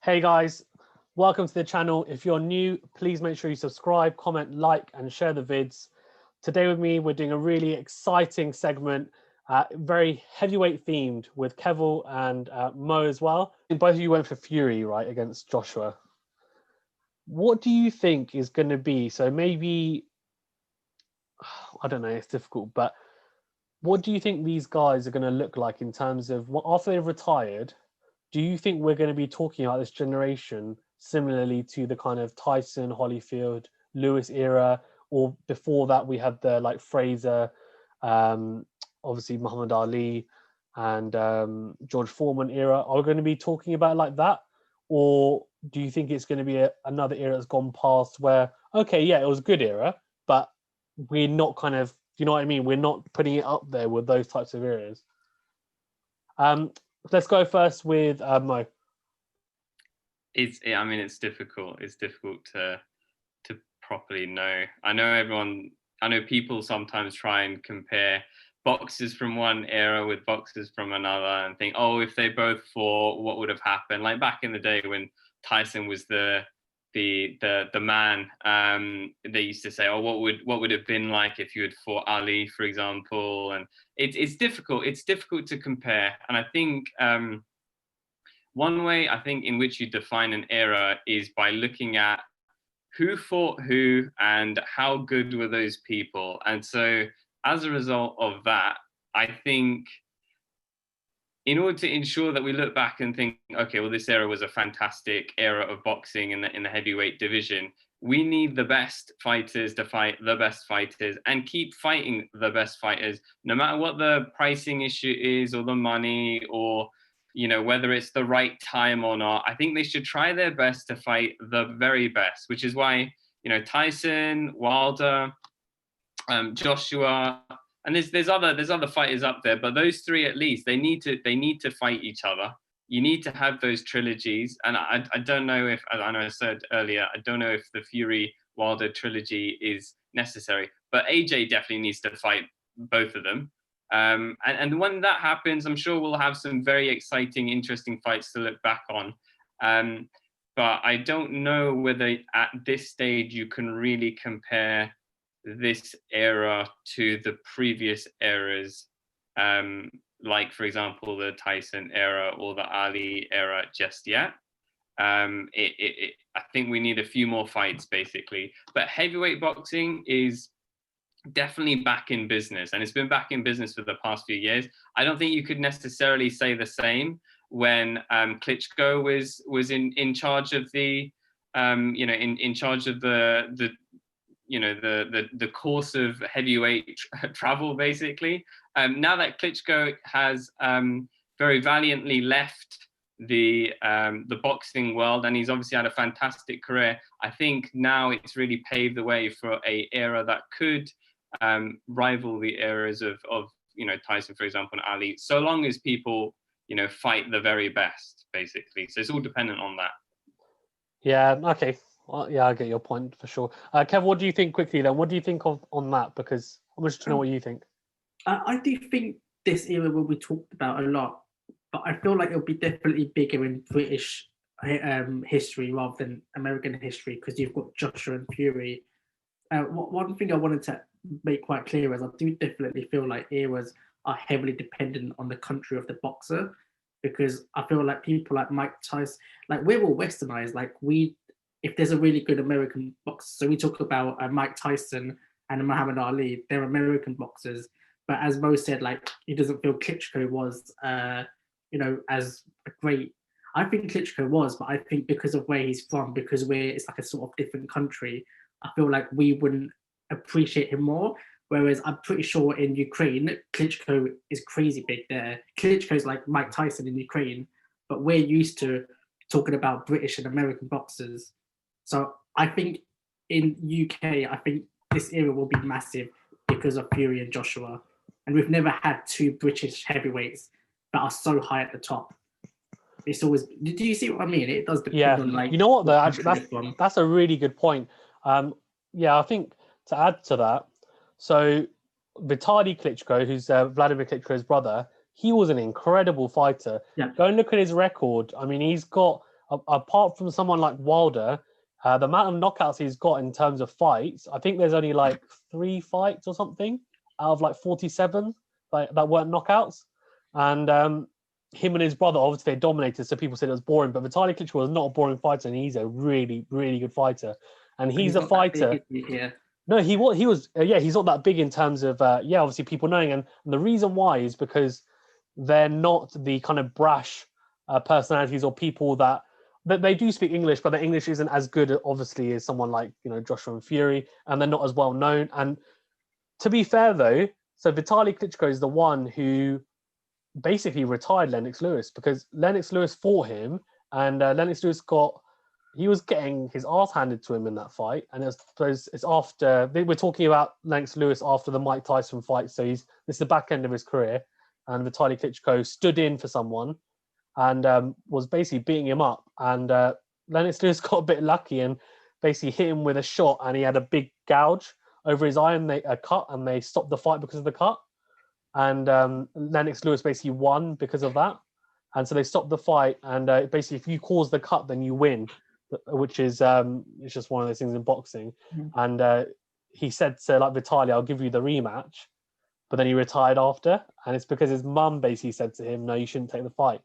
Hey guys, welcome to the channel. If you're new, please make sure you subscribe, comment, like, and share the vids. Today with me, we're doing a really exciting segment, very heavyweight themed with Keval and Mo as well. Both of you went for Fury, right, against Joshua. What do you think is going to be? So maybe, I don't know, it's difficult, but what do you think these guys are going to look like in terms of after they've retired? Do you think we're going to be talking about this generation similarly to the kind of Tyson, Holyfield, Lewis era, or before that we had the like Fraser, obviously Muhammad Ali, and George Foreman era? Are we going to be talking about like that, or do you think it's going to be another era that's gone past where okay, yeah, it was a good era, but we're not kind of, you know what I mean? We're not putting it up there with those types of eras. Let's go first with Mo. It's difficult. It's difficult to properly know. I know people sometimes try and compare boxers from one era with boxers from another and think, oh, if they both fought, what would have happened? Like back in the day when Tyson was the man, they used to say, oh, what would have been like if you had fought Ali, for example? And it's difficult. It's difficult to compare. And I think one way I think in which you define an era is by looking at who fought who and how good were those people. And so as a result of that, I think in order to ensure that we look back and think, okay, well, this era was a fantastic era of boxing in the heavyweight division, we need the best fighters to fight the best fighters and keep fighting the best fighters, no matter what the pricing issue is or the money or, you know, whether it's the right time or not. I think they should try their best to fight the very best, which is why, you know, Tyson, Wilder, Joshua, and there's other fighters up there, but those three at least, they need to fight each other. You need to have those trilogies, and I don't know if, as I know I said earlier, I don't know if the Fury Wilder trilogy is necessary, but AJ definitely needs to fight both of them. And when that happens, I'm sure we'll have some very exciting, interesting fights to look back on. But I don't know whether at this stage you can really compare this era to the previous eras, like, for example, the Tyson era or the Ali era just yet. I think we need a few more fights, basically. But heavyweight boxing is definitely back in business, and it's been back in business for the past few years. I don't think you could necessarily say the same when Klitschko was in charge of the in charge of the course of heavyweight travel, basically. Now that Klitschko has very valiantly left the boxing world, and he's obviously had a fantastic career, I think now it's really paved the way for an era that could rival the eras of Tyson, for example, and Ali, so long as people fight the very best, basically. So it's all dependent on that. Yeah. Okay. Well, yeah, I get your point for sure. Kev, what do you think quickly then? What do you think on that? Because I'm interested to know what you think. I do think this era will be talked about a lot, but I feel like it'll be definitely bigger in British history rather than American history, because you've got Joshua and Fury. One thing I wanted to make quite clear is I do definitely feel like eras are heavily dependent on the country of the boxer, because I feel like people like Mike Tyson, like we're all westernized. Like if there's a really good American boxer, so we talk about Mike Tyson and Muhammad Ali, they're American boxers. But as Mo said, like he doesn't feel Klitschko was, as great. I think Klitschko was, but I think because of where he's from, because it's like a sort of different country, I feel like we wouldn't appreciate him more. Whereas I'm pretty sure in Ukraine, Klitschko is crazy big there. Klitschko's like Mike Tyson in Ukraine, but we're used to talking about British and American boxers. So I think in UK, I think this era will be massive because of Fury and Joshua. And we've never had two British heavyweights that are so high at the top. It's always. Do you see what I mean? It does depend on like. You know what though? Actually, that's a really good point. I think to add to that, so Vitaly Klitschko, who's Vladimir Klitschko's brother, he was an incredible fighter. Yeah. Go and look at his record. I mean, he's got apart from someone like Wilder, the amount of knockouts he's got in terms of fights, I think there's only like 3 fights or something out of like 47 that weren't knockouts. And him and his brother, obviously, they dominated, so people said it was boring. But Vitaly Klitschko was not a boring fighter, and he's a really, really good fighter. And he's a fighter. No, he was. Yeah, he's not that big in terms of. Obviously, people knowing, and the reason why is because they're not the kind of brash personalities or people that they do speak English, but their English isn't as good, obviously, as someone like Joshua and Fury, and they're not as well known. And to be fair, though, so Vitaly Klitschko is the one who basically retired Lennox Lewis, because Lennox Lewis fought him, and Lennox Lewis he was getting his ass handed to him in that fight. And it's after, we're talking about Lennox Lewis after the Mike Tyson fight, so this is the back end of his career, and Vitaly Klitschko stood in for someone and was basically beating him up, and Lennox Lewis got a bit lucky and basically hit him with a shot, and he had a big gouge over his eye, and a cut, and they stopped the fight because of the cut. And Lennox Lewis basically won because of that. And so they stopped the fight. And basically, if you cause the cut, then you win, which is it's just one of those things in boxing. Mm-hmm. And he said to Vitaly, I'll give you the rematch. But then he retired after. And it's because his mum basically said to him, no, you shouldn't take the fight.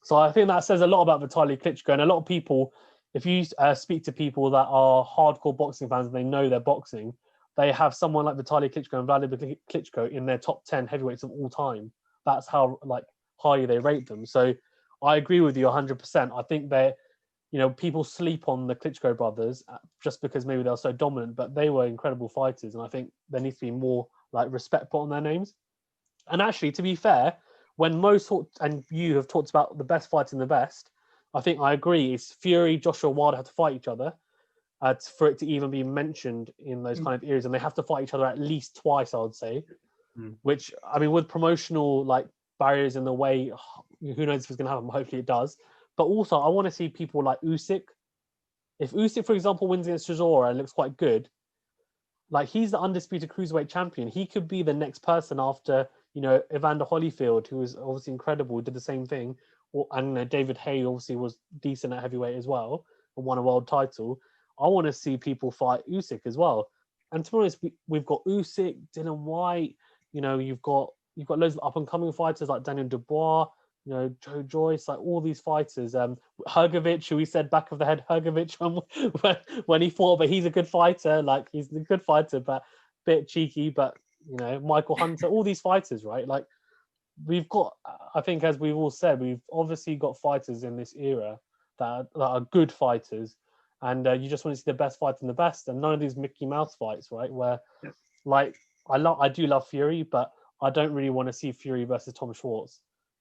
So I think that says a lot about Vitaly Klitschko. And a lot of people, if you speak to people that are hardcore boxing fans and they know they're boxing, they have someone like Vitaly Klitschko and Vladimir Klitschko in their top 10 heavyweights of all time. That's how highly they rate them. So I agree with you 100%. I think that people sleep on the Klitschko brothers just because maybe they're so dominant, but they were incredible fighters, and I think there needs to be more respect put on their names. And actually, to be fair, when and you have talked about the best fighting the best, I think I agree. It's Fury, Joshua, Wilder have to fight each other. For it to even be mentioned in those kind of areas, and they have to fight each other at least twice, I would say. Which, I mean, with promotional barriers in the way, who knows if it's going to happen? Hopefully it does. But also, I want to see people like Usyk. If Usyk, for example, wins against Chisora and looks quite good, he's the undisputed cruiserweight champion. He could be the next person after Evander Holyfield, who was obviously incredible, did the same thing, and David Haye obviously was decent at heavyweight as well and won a world title. I want to see people fight Usyk as well. And to be honest, we've got Usyk, Dylan White. You've got loads of up and coming fighters like Daniel Dubois. Joe Joyce, all these fighters. Hrgovic, who we said back of the head, Hrgovic when he fought, but he's a good fighter. He's a good fighter, but a bit cheeky. But Michael Hunter, all these fighters, right? We've got. I think, as we've all said, we've obviously got fighters in this era that are good fighters. And you just want to see the best fight and the best, and none of these Mickey Mouse fights, right? Where, I do love Fury, but I don't really want to see Fury versus Tom Schwartz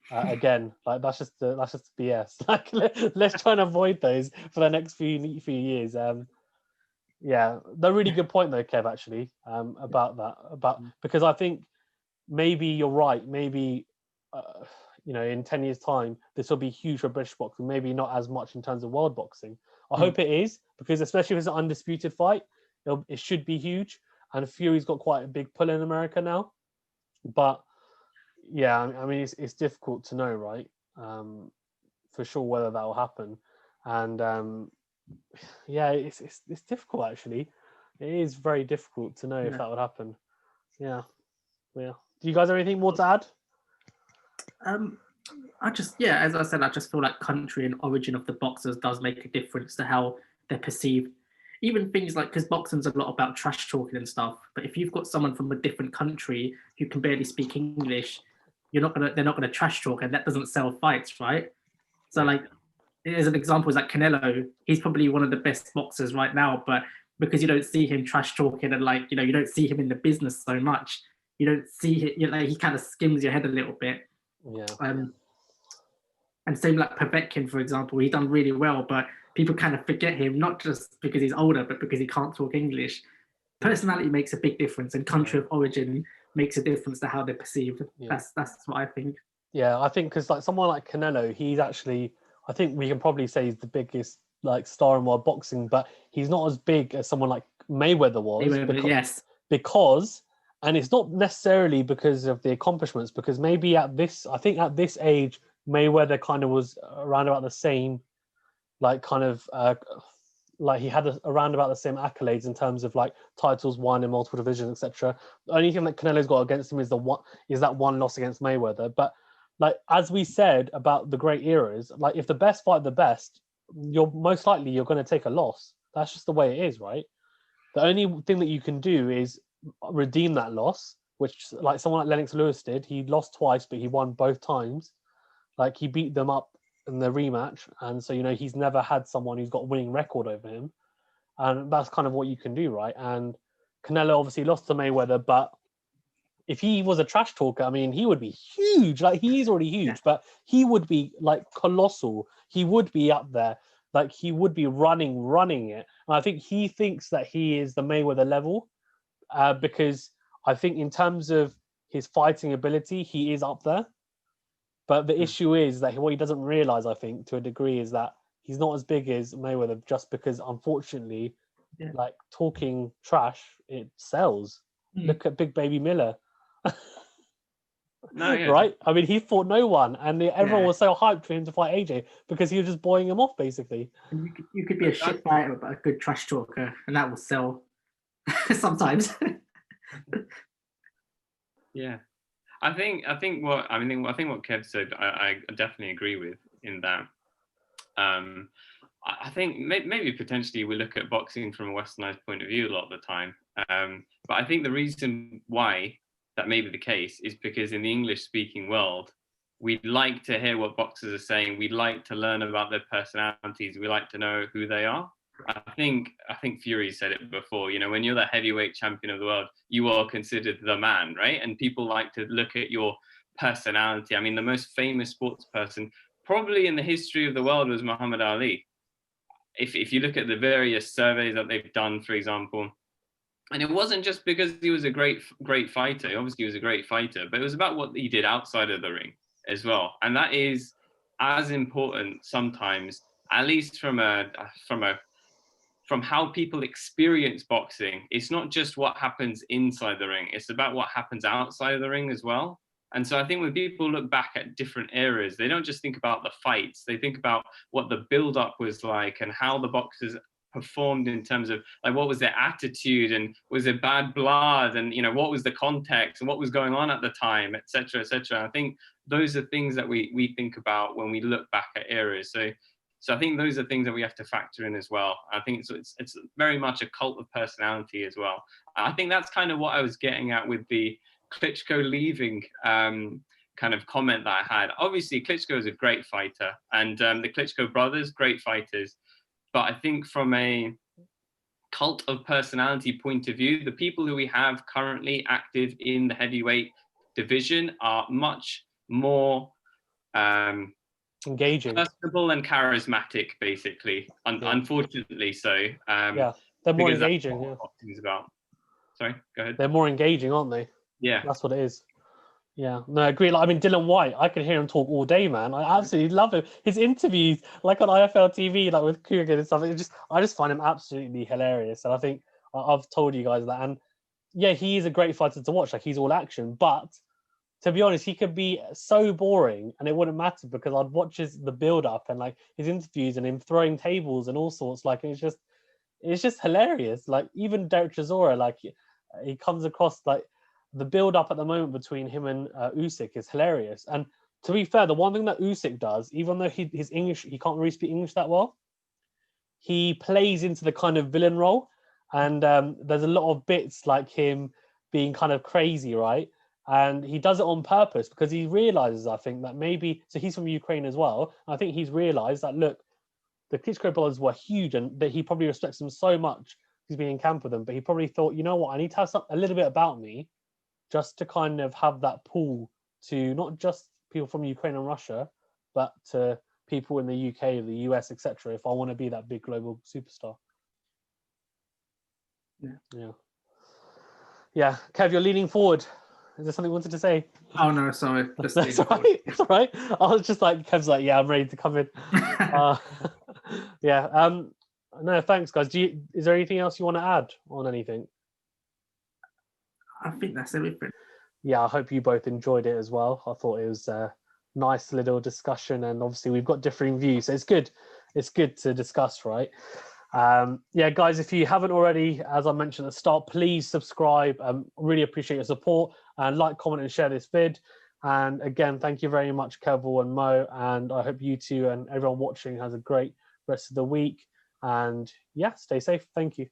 again. That's just BS. Let's try and avoid those for the next few years. Yeah, they're really good point though, Kev. Actually, about that, because I think maybe you're right. Maybe in 10 years' time, this will be huge for British boxing. Maybe not as much in terms of world boxing. I hope it is, because especially if it's an undisputed fight, it should be huge. And Fury's got quite a big pull in America now. But yeah, I mean, it's difficult to know, right? For sure whether that will happen. And yeah, it's difficult actually. It is very difficult to know if that would happen. Yeah. Do you guys have anything more to add? As I said, I just feel like country and origin of the boxers does make a difference to how they're perceived. Even things because boxing's a lot about trash talking and stuff. But if you've got someone from a different country who can barely speak English, they're not gonna trash talk, and that doesn't sell fights, right? So as an example, is Canelo. He's probably one of the best boxers right now, but because you don't see him trash talking and you don't see him in the business so much, you don't see he kind of skims your head a little bit. Yeah. And same Povetkin, for example, he's done really well, but people kind of forget him, not just because he's older, but because he can't talk English. Personality makes a big difference, and country of origin makes a difference to how they're perceived. Yeah. That's what I think. Yeah, I think because someone like Canelo, he's actually, I think we can probably say he's the biggest star in world boxing, but he's not as big as someone like Mayweather was. Because, and it's not necessarily because of the accomplishments, because maybe at this age, Mayweather kind of was around about the same like kind of like he had around about the same accolades in terms of like titles won in multiple divisions, etc. The only thing that Canelo's got against him is that one loss against Mayweather. But like as we said about the great eras, like if the best fight the best, you're most likely you're going to take a loss. That's just the way it is, right? The only thing that you can do is redeem that loss, which like someone like Lennox Lewis did. He lost twice, but he won both times. Like he beat them up in the rematch, and so he's never had someone who's got a winning record over him, and that's kind of what you can do, right? And Canelo obviously lost to Mayweather, but if he was a trash talker, I mean, he would be huge. Like he's already huge, but he would be like colossal. He would be up there. Like he would be running it. And I think he thinks that he is the Mayweather level, because I think in terms of his fighting ability, he is up there. But the issue is that what he doesn't realize, I think, to a degree, is that he's not as big as Mayweather just because, unfortunately, like talking trash, it sells. Look at Big Baby Miller. Right? I mean, he fought no one, and everyone was so hyped for him to fight AJ because he was just boying him off, basically. You could be a shit fighter but a good trash talker, and that will sell sometimes. Yeah. I think what Kev said, I definitely agree with in that. I think maybe potentially we look at boxing from a westernized point of view a lot of the time. But I think the reason why that may be the case is because in the English speaking world, we'd like to hear what boxers are saying. We'd like to learn about their personalities. We like to know who they are. I think Fury said it before, when you're the heavyweight champion of the world, you are considered the man, right? And people like to look at your personality. I mean, the most famous sports person probably in the history of the world was Muhammad Ali. If you look at the various surveys that they've done, for example, and it wasn't just because he was a great fighter. Obviously, he was a great fighter, but it was about what he did outside of the ring as well. And that is as important sometimes, at least from how people experience boxing. It's not just what happens inside the ring. It's about what happens outside of the ring as well. And so I think when people look back at different eras, they don't just think about the fights. They think about what the build-up was like and how the boxers performed in terms of like what was their attitude and was there bad blood and what was the context and what was going on at the time, etc., etc. I think those are things that we think about when we look back at eras. So I think those are things that we have to factor in as well. I think it's very much a cult of personality as well. I think that's kind of what I was getting at with the Klitschko leaving kind of comment that I had. Obviously, Klitschko is a great fighter, and the Klitschko brothers, great fighters. But I think from a cult of personality point of view, the people who we have currently active in the heavyweight division are much more engaging, personable and charismatic, basically. Unfortunately, so. They're more engaging. That's what boxing's about. Sorry, go ahead. They're more engaging, aren't they? Yeah, that's what it is. Yeah, no, I agree. Like, I mean, Dylan White, I can hear him talk all day, man. I absolutely love him. His interviews, like on IFL TV, like with Kugan and stuff, I just find him absolutely hilarious. And I think I've told you guys that. And yeah, he is a great fighter to watch. Like, he's all action. But to be honest, he could be so boring and it wouldn't matter because I'd watch the build-up and like his interviews and him throwing tables and all sorts. Like, it's just hilarious. Like, even Derek Chisora, like he comes across like the build-up at the moment between him and Usyk is hilarious. And to be fair, the one thing that Usyk does, even though his English, he can't really speak English that well, he plays into the kind of villain role. And there's a lot of bits like him being kind of crazy, right? And he does it on purpose because he realizes, I think, that maybe, so he's from Ukraine as well. I think he's realized that, look, the Klitschko brothers were huge and that he probably respects them so much. He's been in camp with them, but he probably thought, you know what, I need to have a little bit about me just to kind of have that pull to not just people from Ukraine and Russia, but to people in the UK, the US, etc. if I want to be that big global superstar. Yeah. Kev, you're leaning forward. Is there something you wanted to say? Oh no, sorry. That's all right. It's all right. I was just like, Kev's like, yeah, I'm ready to come in. No, thanks, guys. Is there anything else you want to add on anything? I think that's everything. Yeah, I hope you both enjoyed it as well. I thought it was nice little discussion, and obviously we've got differing views, so it's good to discuss, right? Yeah, guys, if you haven't already, as I mentioned at the start, please subscribe. Really appreciate your support, and like, comment, and share this vid. And again, thank you very much, Keval and Mo, and I hope you two and everyone watching has a great rest of the week. And yeah, stay safe. Thank you.